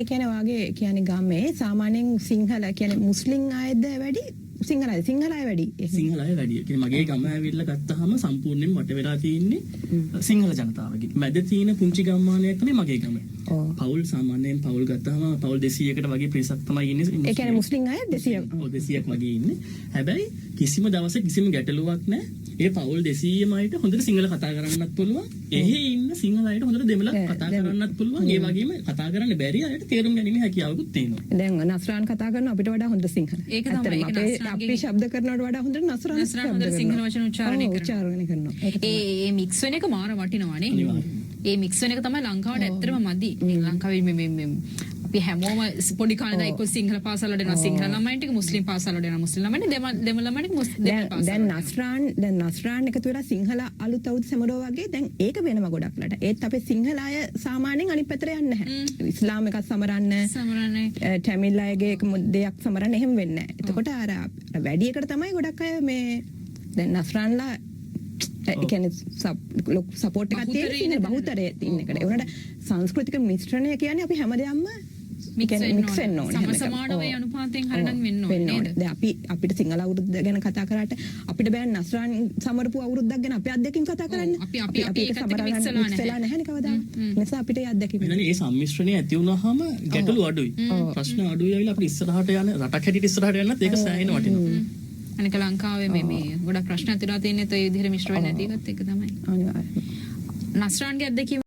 ඒ කියන්නේ වාගේ කියන්නේ ගමේ සාමාන්‍යයෙන් සිංහල කියන්නේ මුස්ලිම් අයද වැඩි සිංහල අය වැඩි. සිංහල අය වැඩි. කියන්නේ මගේ ගම ඇවිල්ලා ගත්තාම සම්පූර්ණයෙන් වට වෙලා තියෙන්නේ සිංහල ජනතාවගේ. මැද තියෙන පුංචි ගම්මානයක් තමයි මගේ ගම. පවුල් සාමාන්‍යයෙන් පවුල් ගත්තාම පවුල් 200කට වගේ පිරිසක් තමයි ඉන්නේ. ඒ කියන්නේ මුස්ලිම් අය 200. 200ක් වගේ ඉන්නේ. හැබැයි කිසිම දවසක කිසිම ගැටලුවක් නැහැ. ඒ පවුල් 200ම අයට හොඳට සිංහල කතා කරන්නත් පුළුවන්. එහි ඉන්න සිංහල අයට හොඳට දෙමළ කතා කරන්නත් පුළුවන්. ඒ වගේම කතා කරන්න බැරි අයට තේරුම් ගැනීම හැකියාවකුත් තියෙනවා. දැන් නස්රාන් කතා කරන අපිට වඩා හොඳ සිංහල. ඒක තමයි. අපි ශබ්ද කරනවට වඩා හොඳ නස්රාන් හොඳ සිංහල වචන උච්චාරණය කරනවා. ඒ මික්ස් වෙන එක මාර වටිනවානේ. ඒ මික්ස් වෙන එක තමයි ලංකාවට ඇත්තටම මදි. ලංකාවේ මේ අපි හැමෝම පොඩි කාලේ එක්ක සිංහල පාසල් වලට යනවා සිංහල ළමයින්ට මුස්ලිම් පාසල් වලට යනවා මුස්ලිම් ළමයින්ට දෙමළ ළමයින්ට මුස්ලිම් පාසල්. දැන් නස්රාන් එකතු වෙලා සිංහල අලුත් අවුරුදු සමරෝ වගේ දැන් ඒක වෙනම ගොඩක් ලට. ඒත් අපේ සිංහල අය සාමාන්‍යයෙන් අනිත් පැත්තට යන්නේ නැහැ. ඉස්ලාම් එකක් සමරන්නේ ටැමිල් අයගේ දෙයක් සමරන්න එහෙම වෙන්නේ නැහැ. එතකොට අර වැඩි එකට තමයි ගොඩක් අය මේ දැන් නස්රාන්ලා ඒ කියන්නේ සපෝට් එකක් තියෙන බහුතරය තියෙන එකට. ඒ වුණාට සංස්කෘතික මිශ්‍රණය කියන්නේ අපි හැමදේම මික්ස් වෙන්න ඕනේ. සමානව අනුපාතයෙන් හරිනම් වෙන්න ඕනේ නේද? දැන් අපිට සිංහල අවුරුද්ද ගැන කතා කරාට අපිට බෑ නස්රාන් සමරපු අවුරුද්දක් ගැන අපි අත්දැකීම් කතා කරන්න. අපි ඒකට මික්ස් වෙලා නැහැ කවදාවත්. නිසා අපිට ඒ අත්දැකීම්. ඒ සම්මිශ්‍රණය ඇති වුණාම ගැටලු අඩුයි. ප්‍රශ්න අඩුයි ආවිලා අපිට ඉස්සරහට යන රටක් හැටියට ඉස්සරහට යන්නත් ඒක සෑහෙන වටිනවා. අනික ලංකාවේ මේ ගොඩක් ප්‍රශ්න ඇතිලා තියෙන්නේ ඒ විදිහට මිශ්‍ර වෙන්නේ නැති එකත් එක තමයි. අනිවාර්යයෙන්. නස්රාන්ගේ අත්දැකීම